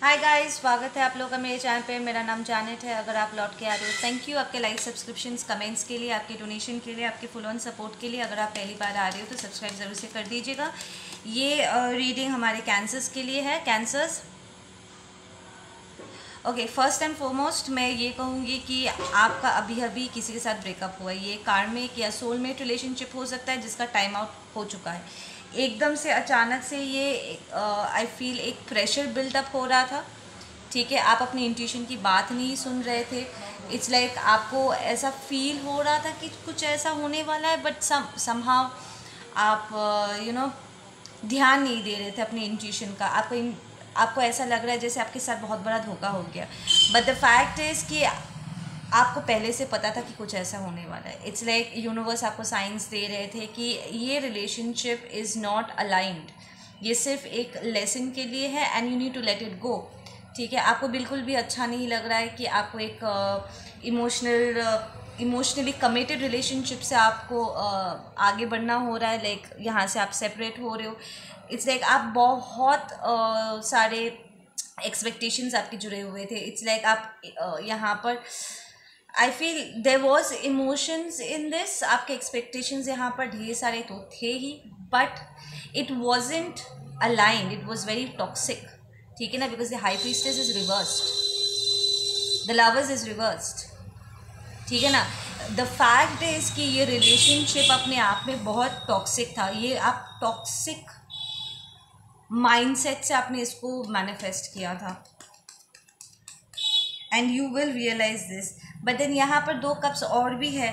Hi guys, स्वागत है आप लोगों का मेरे चैनल पे। मेरा नाम जानेट है। अगर आप लौट के आ रहे हो, थैंक यू आपके लाइक, सब्सक्रिप्शंस, कमेंट्स के लिए, आपके डोनेशन के लिए, आपके फुल ऑन सपोर्ट के लिए। अगर आप पहली बार आ रहे हो तो सब्सक्राइब ज़रूर से कर दीजिएगा। ये रीडिंग हमारे कैंसर्स के लिए है। Cancers, okay, first and foremost मैं ये कहूँगी कि आपका अभी अभी किसी के साथ ब्रेकअप हुआ है। ये कार्मिक या सोलमेट रिलेशनशिप हो सकता है जिसका टाइम आउट हो चुका है। एकदम से अचानक से ये आई फील एक प्रेशर बिल्डअप हो रहा था। ठीक है, आप अपनी इंट्यूशन की बात नहीं सुन रहे थे। इट्स लाइक आपको ऐसा फील हो रहा था कि कुछ ऐसा होने वाला है, बट समहाउ आप ध्यान नहीं दे रहे थे अपने इंट्यूशन का। आपको ऐसा लग रहा है जैसे आपके साथ बहुत बड़ा धोखा हो गया। बट द फैक्ट इज़ कि आपको पहले से पता था कि कुछ ऐसा होने वाला है। इट्स लाइक यूनिवर्स आपको साइंस दे रहे थे कि ये रिलेशनशिप इज़ नॉट अलाइंड। ये सिर्फ एक लेसन के लिए है and you need to let it go. ठीक है, आपको बिल्कुल भी अच्छा नहीं लग रहा है कि आपको एक इमोशनली कमिटेड रिलेशनशिप से आपको आगे बढ़ना हो रहा है। लाइक यहाँ से आप सेपरेट हो रहे हो। इट्स लाइक आप बहुत सारे एक्सपेक्टेशंस आपके जुड़े हुए थे। इट्स लाइक आप यहाँ पर I feel there was emotions in this. आपके एक्सपेक्टेशंस यहाँ पर ढेर सारे तो थे ही, but it wasn't aligned, it was very toxic. ठीक है ना, because the high priestess is reversed, the lovers is reversed. ठीक है ना, द फैक्ट इज कि ये रिलेशनशिप अपने आप में बहुत टॉक्सिक था। ये आप टॉक्सिक माइंडसेट से आपने इसको मैनिफेस्ट किया था and you will realise this. But then यहाँ पर दो कप्स और भी है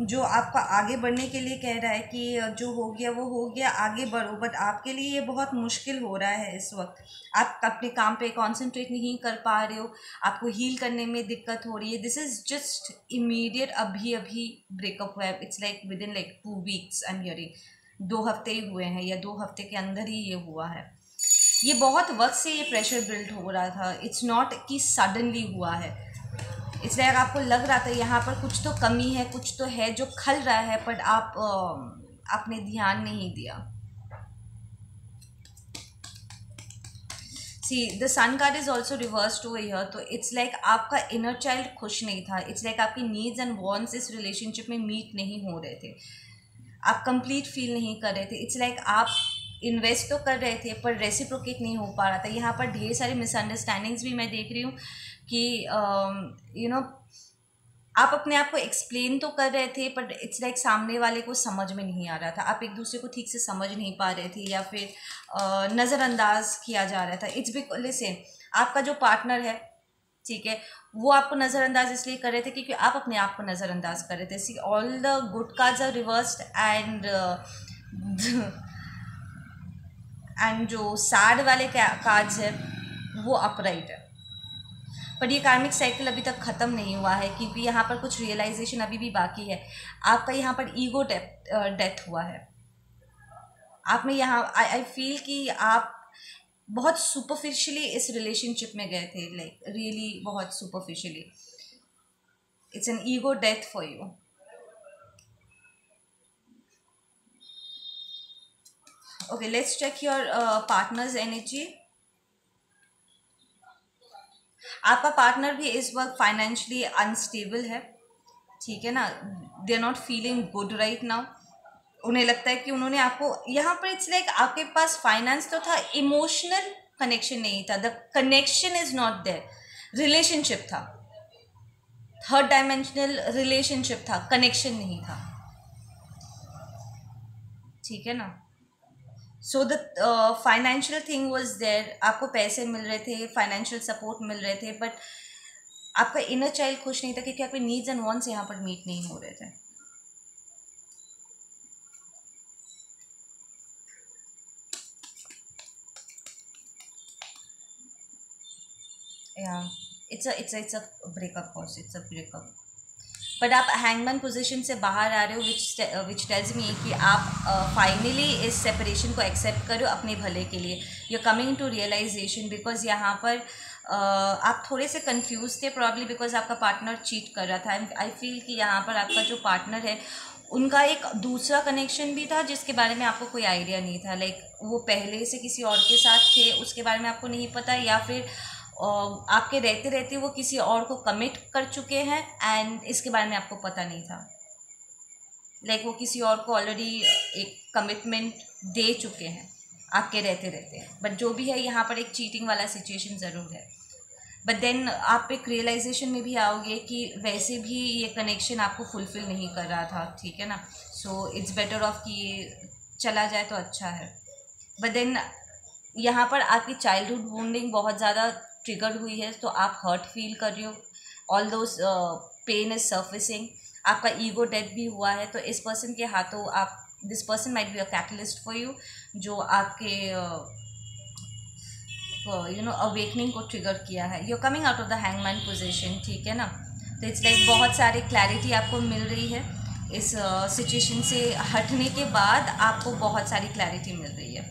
जो आपका आगे बढ़ने के लिए कह रहा है कि जो हो गया वो हो गया, आगे बढ़ो। बट आपके लिए ये बहुत मुश्किल हो रहा है इस वक्त। आप अपने काम पे कंसंट्रेट नहीं कर पा रहे हो, आपको हील करने में दिक्कत हो रही है। दिस इज़ जस्ट इमीडिएट, अभी अभी ब्रेकअप हुआ है। It's like with in like 2 weeks I am hearing. 2 हफ्ते ही हुए हैं या 2 हफ्ते के अंदर ही ये हुआ है। ये बहुत वक्त से ये प्रेशर बिल्ड हो रहा था। इट्स नॉट कि सडनली हुआ है। इसलिए अगर आपको लग रहा था यहाँ पर कुछ तो कमी है, कुछ तो है जो खल रहा है, बट आपने ध्यान नहीं दिया। See the sun card is also reversed over here. तो इट्स लाइक आपका इनर चाइल्ड खुश नहीं था। इट्स लाइक आपकी नीड्स एंड वांट्स इस रिलेशनशिप में मीट नहीं हो रहे थे। आप कंप्लीट फील नहीं कर रहे थे। इट्स लाइक आप इन्वेस्ट तो कर रहे थे पर रेसिप्रोकेट नहीं हो पा रहा था। यहाँ पर ढेर सारी मिसअंडरस्टैंडिंग्स भी मैं देख रही हूँ कि आप अपने आप को एक्सप्लेन तो कर रहे थे पर इट्स लाइक सामने वाले को समझ में नहीं आ रहा था। आप एक दूसरे को ठीक से समझ नहीं पा रहे थे या फिर नज़रअंदाज किया जा रहा था। इट्स बिकॉज से आपका जो पार्टनर है, ठीक है, वो आपको नज़रअंदाज इसलिए कर रहे थे क्योंकि आप अपने आप को नज़रअंदाज कर रहे थे। See all the good cards are reversed and जो सैड वाले कार्ड्स है वो अपराइट है। पर ये कार्मिक साइकिल अभी तक ख़त्म नहीं हुआ है क्योंकि यहाँ पर कुछ रियलाइजेशन अभी भी बाकी है। आपका यहाँ पर ईगो डेथ हुआ है। आप में यहाँ आई फील कि आप बहुत सुपरफिशियली इस रिलेशनशिप में गए थे। लाइक रियली बहुत superficially. It's an ego death for you. Okay, let's check your partner's energy. आपका पार्टनर भी इस वक्त फाइनेंशियली अनस्टेबल है। ठीक है ना, they are not feeling good right now. उन्हें लगता है कि उन्होंने आपको यहाँ पर इट्स लाइक आपके पास फाइनेंस तो था, इमोशनल कनेक्शन नहीं था। The connection is not there. Relationship था, थर्ड डायमेंशनल रिलेशनशिप था, कनेक्शन नहीं था। ठीक है ना, so the financial thing was there. आपको पैसे मिल रहे थे, फाइनेंशियल सपोर्ट मिल रहे थे, बट आपका इनर चाइल्ड खुश नहीं था क्योंकि आपके नीड्स एंड वांट्स यहाँ पर मीट नहीं हो रहे थे। It's a breakup course, it's a breakup. But आप हैंगमैन पोजीशन से बाहर आ रहे हो, विच टेल्स मी कि आप फाइनली इस सेपरेशन को एक्सेप्ट करो अपने भले के लिए। You are coming to realisation because यहाँ पर आप थोड़े से कंफ्यूज थे प्रॉब्ली बिकॉज आपका पार्टनर चीट कर रहा था। आई फील कि यहाँ पर आपका जो पार्टनर है उनका एक दूसरा कनेक्शन भी था जिसके बारे में आपको कोई आइडिया नहीं था। लाइक वो पहले से किसी और के साथ थे, उसके बारे में आपको नहीं पता, या फिर आपके रहते रहते वो किसी और को कमिट कर चुके हैं एंड इसके बारे में आपको पता नहीं था। लाइक वो किसी और को ऑलरेडी एक कमिटमेंट दे चुके हैं आपके रहते रहते। बट जो भी है, यहाँ पर एक चीटिंग वाला सिचुएशन ज़रूर है। बट देन आप एक रियलाइजेशन में भी आओगे कि वैसे भी ये कनेक्शन आपको फुलफ़िल नहीं कर रहा था, ठीक है ना। सो इट्स बेटर ऑफ कि ये चला जाए तो अच्छा है। बट देन यहाँ पर आपकी चाइल्डहुड वुंडिंग बहुत ज़्यादा ट्रिगर हुई है, तो आप हर्ट फील कर रहे हो। All those pain is surfacing. आपका ईगो डेथ भी हुआ है, तो इस पर्सन के हाथों आप, this person might be a catalyst for you, जो आपके अवेकनिंग को ट्रिगर किया है। You coming out of the hangman position, ठीक है ना। तो इट्स लाइक बहुत सारी क्लैरिटी आपको मिल रही है। इस सिचुएशन से हटने के बाद आपको बहुत सारी क्लैरिटी मिल रही है।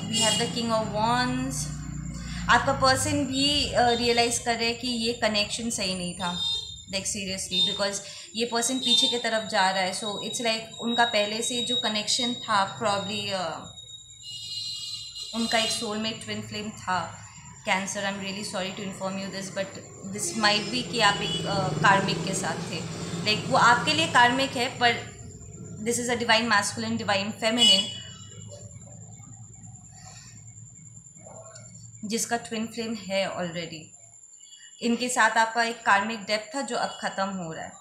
We have the king of wands. आपका पर्सन भी रियलाइज़ कर रहे हैं कि ये कनेक्शन सही नहीं था, लाइक सीरियसली, बिकॉज ये पर्सन पीछे की तरफ जा रहा है। सो इट्स लाइक उनका पहले से जो कनेक्शन था, प्रॉब्ली उनका एक सोलमेट ट्विन फ्लेम था। Cancer, I am really sorry to inform you this, but this might be कि आप एक कार्मिक के साथ थे। लाइक वो आपके लिए कार्मिक है, पर this is a divine masculine, divine feminine, जिसका ट्विन फ्लेम है ऑलरेडी। इनके साथ आपका एक कार्मिक डेप्थ था जो अब ख़त्म हो रहा है,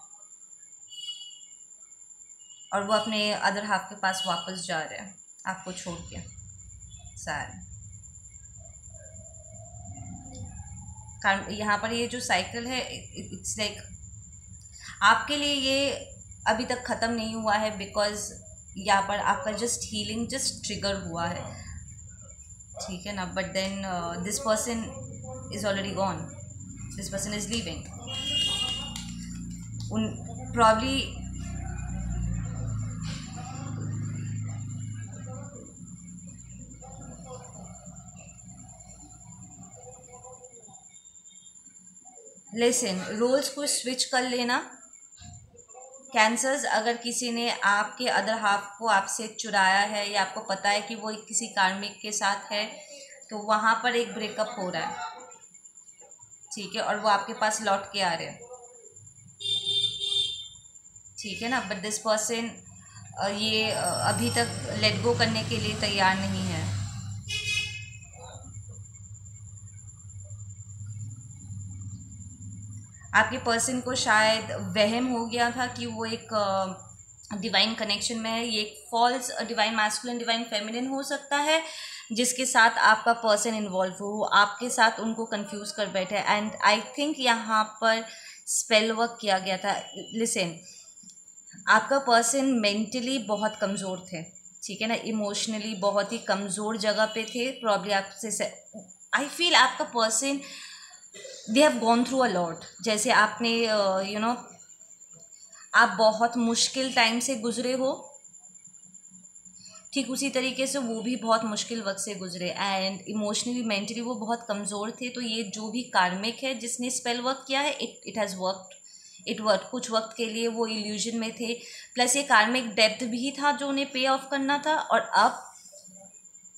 और वो अपने अदर हाफ के पास वापस जा रहे हैं आपको छोड़ के। सैड। यहाँ पर ये जो साइकिल है, इट्स लाइक आपके लिए ये अभी तक ख़त्म नहीं हुआ है, बिकॉज यहाँ पर आपका जस्ट हीलिंग जस्ट ट्रिगर हुआ है, ठीक है ना। But then this person is already gone, this person is leaving. उन प्रॉब्ली लिसन, रोल्स को स्विच कर लेना। कैंसर्स, अगर किसी ने आपके अदर हाफ को आपसे चुराया है या आपको पता है कि वो किसी कार्मिक के साथ है, तो वहाँ पर एक ब्रेकअप हो रहा है, ठीक है, और वो आपके पास लौट के आ रहे हैं, ठीक है ना। बट दिस पर्सन ये अभी तक लेट गो करने के लिए तैयार नहीं है। आपके पर्सन को शायद वहम हो गया था कि वो एक डिवाइन कनेक्शन में है। ये एक false divine masculine, divine feminine हो सकता है, जिसके साथ आपका पर्सन इन्वॉल्व हो, आपके साथ उनको कंफ्यूज कर बैठे। एंड आई थिंक यहाँ पर स्पेल वर्क किया गया था। लिसन, आपका पर्सन मेंटली बहुत कमज़ोर थे, ठीक है ना, इमोशनली बहुत ही कमज़ोर जगह पे थे। प्रॉब्ली आपसे आई फील आपका person they have gone through a lot. जैसे आपने आप बहुत मुश्किल टाइम से गुजरे हो, ठीक उसी तरीके से वो भी बहुत मुश्किल वक्त से गुजरे, एंड इमोशनली मेंटली वो बहुत कमज़ोर थे। तो ये जो भी कार्मिक है जिसने स्पेल वर्क किया है, it has worked, it work. कुछ वक्त के लिए वो इल्यूजन में थे, प्लस ये कार्मिक डेप्थ भी था जो उन्हें पे ऑफ करना था, और अब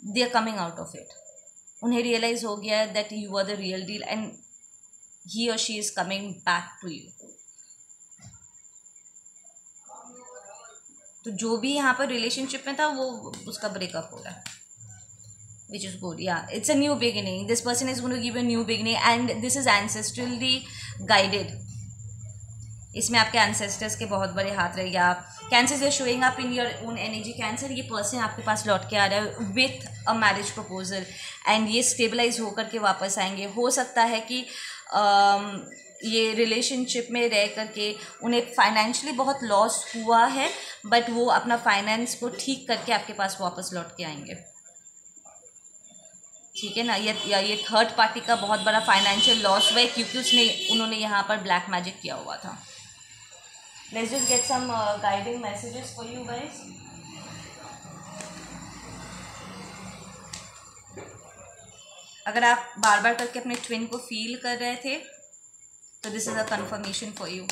they are coming out of it. उन्हें रियलाइज़ हो गया है that you are the real deal and he or she is coming back to you। तो जो भी यहाँ पर रिलेशनशिप में था वो उसका ब्रेकअप हो रहा है, विच इज़ गुड। या it's a new beginning, this person is going to give a new beginning and this is ancestrally guided. इसमें आपके एंसेस्टर्स के बहुत बड़े हाथ रहेंगे। आप cancer is showing up in your own energy. Cancer, ये पर्सन आपके पास लौट के आ रहा है with a marriage proposal, and ये स्टेबलाइज होकर के वापस आएंगे। हो सकता है कि ये रिलेशनशिप में रह करके उन्हें फाइनेंशियली बहुत लॉस हुआ है, बट वो अपना फाइनेंस को ठीक करके आपके पास वापस लौट के आएंगे, ठीक है ना। ये थर्ड पार्टी का बहुत बड़ा फाइनेंशियल लॉस हुआ है, क्योंकि उन्होंने यहाँ पर ब्लैक मैजिक किया हुआ था। Let's just get some guiding messages for you guys. अगर आप बार बार करके अपने ट्विन को फील कर रहे थे, तो this is a confirmation for you.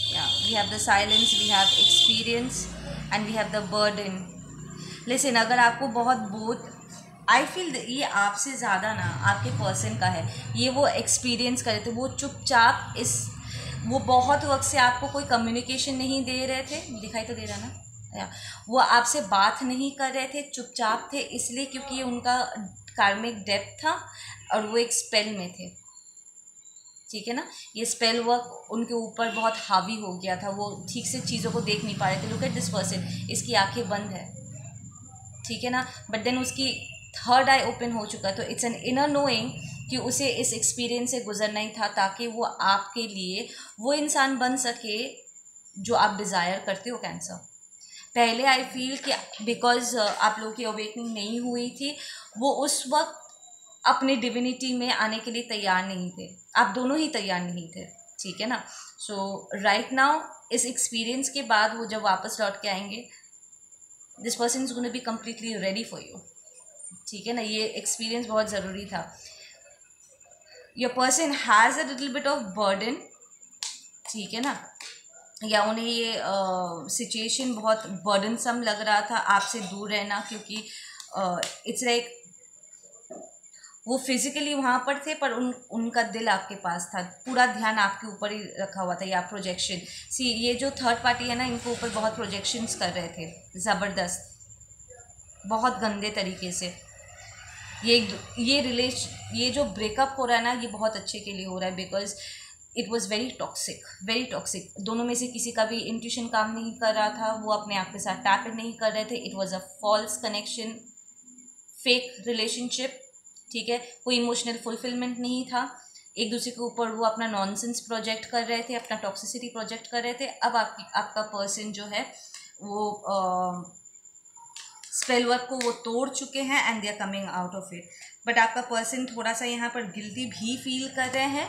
या we have the silence, we have experience and we have the burden. Listen, अगर आपको बहुत बोझ, आई फील ये आपसे ज़्यादा ना आपके पर्सन का है, ये वो एक्सपीरियंस करे थे, वो चुपचाप वो बहुत वक्त से आपको कोई कम्युनिकेशन नहीं दे रहे थे, दिखाई तो दे रहा ना या, वो आपसे बात नहीं कर रहे थे, चुपचाप थे, इसलिए क्योंकि ये उनका कार्मिक डेप्थ था और वो एक स्पेल में थे, ठीक है ना। ये स्पेल वर्क उनके ऊपर बहुत हावी हो गया था, वो ठीक से चीज़ों को देख नहीं पा रहे थे। लुक एट दिस पर्सन, इसकी आंखें बंद है, ठीक है ना, बट देन उसकी थर्ड आई ओपन हो चुका है। तो इट्स एन इनर नोइंग कि उसे इस एक्सपीरियंस से गुजरना ही था, ताकि वो आपके लिए वो इंसान बन सके जो आप डिज़ायर करते हो। कैंसर पहले आई फील कि बिकॉज आप लोगों की अवेकनिंग नहीं हुई थी, वो उस वक्त अपने डिविनिटी में आने के लिए तैयार नहीं थे, आप दोनों ही तैयार नहीं थे, ठीक है ना। सो राइट नाउ इस एक्सपीरियंस के बाद वो जब वापस लौट के आएंगे, this person is gonna be completely ready for you, ठीक है ना। ये एक्सपीरियंस बहुत ज़रूरी था। Your person has a little bit of burden, ठीक है ना, या उन्हें ये सिचुएशन बहुत बर्डनसम लग रहा था आपसे दूर रहना, क्योंकि इट्स लाइक वो फिजिकली वहाँ पर थे पर उनका दिल आपके पास था, पूरा ध्यान आपके ऊपर ही रखा हुआ था, या प्रोजेक्शन। ये जो थर्ड पार्टी है ना, इनके ऊपर बहुत प्रोजेक्शंस कर रहे थे, ज़बरदस्त, बहुत गंदे तरीके से। ये जो ब्रेकअप हो रहा है ना, ये बहुत अच्छे के लिए हो रहा है, because it was very toxic. दोनों में से किसी का भी इंट्यूशन काम नहीं कर रहा था, वो अपने आप के साथ टैप नहीं कर रहे थे। It was a false connection, fake relationship, ठीक है, कोई इमोशनल फुलफिलमेंट नहीं था। एक दूसरे के ऊपर वो अपना नॉनसेंस प्रोजेक्ट कर रहे थे, अपना टॉक्सिसिटी प्रोजेक्ट कर रहे थे। अब आपका पर्सन जो है वो स्पेल वर्क को वो तोड़ चुके हैं and they are coming out of it. But आपका पर्सन थोड़ा सा यहाँ पर गिल्टी भी फील कर रहे हैं,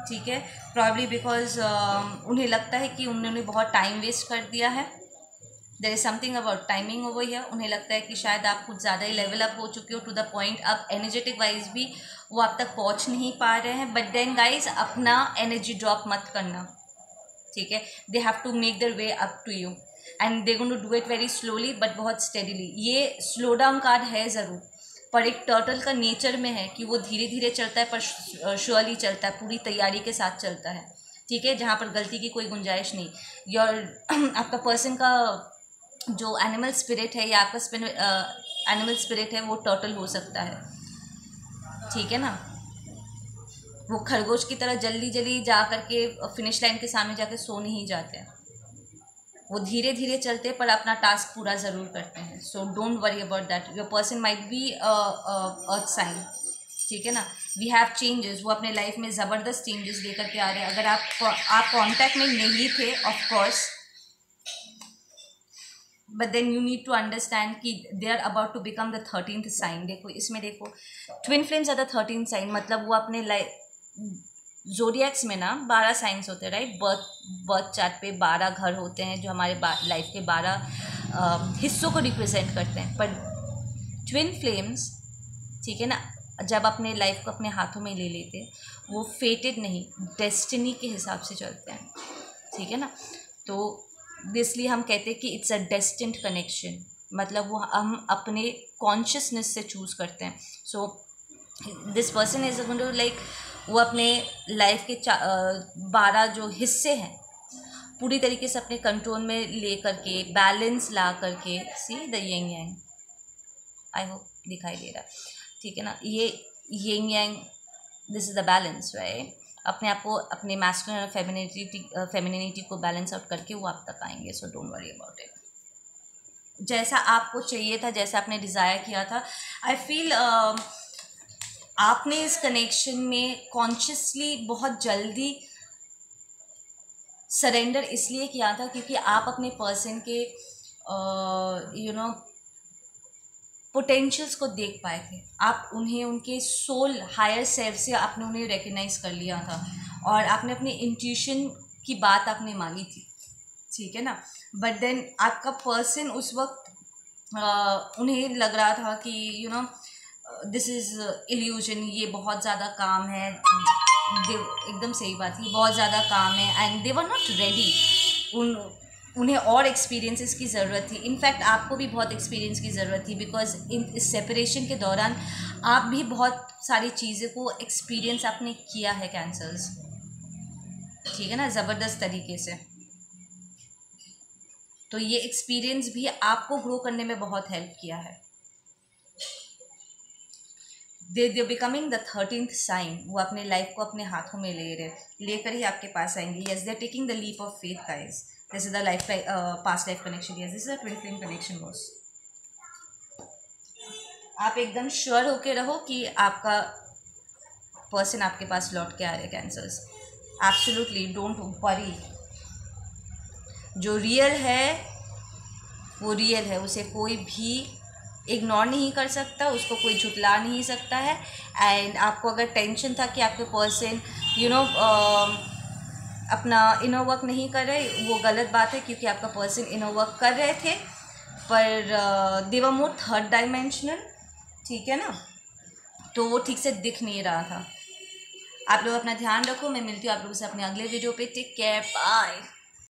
ठीक है, प्रॉब्ली बिकॉज उन्हें लगता है कि उन्होंने बहुत टाइम वेस्ट कर दिया है। There is something about timing over here. उन्हें लगता है कि शायद आप कुछ ज़्यादा ही लेवल अप हो चुके हो, टू द पॉइंट अब एनर्जेटिक वाइज भी वो आप तक पहुँच नहीं पा रहे हैं। बट देन गाइज, अपना एनर्जी ड्रॉप मत करना, ठीक है। They have to make their way up to you and they going to do it very slowly but बहुत स्टेडीली। ये स्लो डाउन कार्ड है ज़रूर, पर एक टर्टल का नेचर में है कि वो धीरे धीरे चलता है पर श्योरली चलता है, पूरी तैयारी के साथ चलता है, ठीक है, जहाँ पर गलती की कोई गुंजाइश नहीं। आपका पर्सन का जो एनिमल स्पिरिट है या आपका एनिमल स्पिरिट है, वो टर्टल हो सकता है, ठीक है ना। वो खरगोश की तरह जल्दी जल्दी जा करके फिनिश लाइन के सामने जाके सो नहीं जाते हैं, वो धीरे धीरे चलते पर अपना टास्क पूरा ज़रूर करते हैं। So don't worry about that. Your person might be earth sign, ठीक है ना। वी हैव चेंजेस, वो अपने लाइफ में ज़बरदस्त चेंजेस लेकर के आ रहे हैं। अगर आप कांटेक्ट में नहीं थे, of course, but then you need to understand कि they are about to become the 13th sign. देखो इसमें, देखो twin flames are the 13th sign, मतलब वो अपने ज़ोडिएक्स में ना 12 साइंस होते हैं, राइट। बर्थ चार्ट पे 12 घर होते हैं जो हमारे लाइफ के 12 हिस्सों को रिप्रेजेंट करते हैं। पर ट्विन फ्लेम्स, ठीक है ना, जब अपने लाइफ को अपने हाथों में ले लेते हैं, वो फेटेड नहीं, डेस्टिनी के हिसाब से चलते हैं, ठीक है ना। तो इसलिए हम कहते हैं कि इट्स अ डेस्टिन्ड कनेक्शन, मतलब वो हम अपने कॉन्शियसनेस से चूज़ करते हैं। So this person is like वो अपने लाइफ के 12 जो हिस्से हैं पूरी तरीके से अपने कंट्रोल में ले करके, बैलेंस ला करके, see the Ying Yang, I hope दिखाई दे रहा है, ठीक है ना। ये Ying Yang, this is the balance, right. अपने आप को, अपने मैस्कुलिन और फेमिनिटी को बैलेंस आउट करके वो आप तक आएंगे। सो डोंट वरी अबाउट इट। जैसा आपको चाहिए था, जैसा आपने डिज़ायर किया था, आई फील आपने इस कनेक्शन में कॉन्शियसली बहुत जल्दी सरेंडर इसलिए किया था क्योंकि आप अपने पर्सन के पोटेंशियल्स को देख पाए थे। आप उन्हें, उनके सोल हायर सेल्फ से आपने उन्हें रिकग्नाइज कर लिया था और आपने अपनी इंट्यूशन की बात आपने मानी थी, ठीक है ना। बट देन आपका पर्सन उस वक्त उन्हें लग रहा था कि दिस इज़ इल्यूजन, ये बहुत ज़्यादा काम है, एकदम सही बात है, बहुत ज़्यादा काम है, and they were not ready. उन्हें और एक्सपीरियंसेस की ज़रूरत थी। इनफैक्ट आपको भी बहुत एक्सपीरियंस की ज़रूरत थी, बिकॉज इस सेपरेशन के दौरान आप भी बहुत सारी चीज़ें को एक्सपीरियंस आपने किया है कैंसर्स, ठीक है ना, ज़बरदस्त तरीके से। तो ये एक्सपीरियंस भी आपको ग्रो करने में बहुत हेल्प किया है। दे बिकमिंग द 13th साइन, वो अपने लाइफ को अपने हाथों में लेकर ही आपके पास आएंगे। Yes, they are taking the leap of faith guys. This is the life past life connection. Yes, this is a twin flame connection boss. आप एकदम श्योर होके रहो कि आपका पर्सन आपके पास लौट के आ रहे कैंसर्स। Absolutely don't worry. जो रियल है वो रियल है, उसे कोई भी इग्नोर नहीं कर सकता, उसको कोई झुटला नहीं सकता है। एंड आपको अगर टेंशन था कि आपके पर्सन अपना इनर वर्क नहीं कर रहे, वो गलत बात है, क्योंकि आपका पर्सन इनर वर्क कर रहे थे, पर दे वर मोर थर्ड डायमेंशनल, ठीक है ना, तो वो ठीक से दिख नहीं रहा था। आप लोग अपना ध्यान रखो, मैं मिलती हूँ आप लोगों से अपने अगले वीडियो पे। Take care, bye.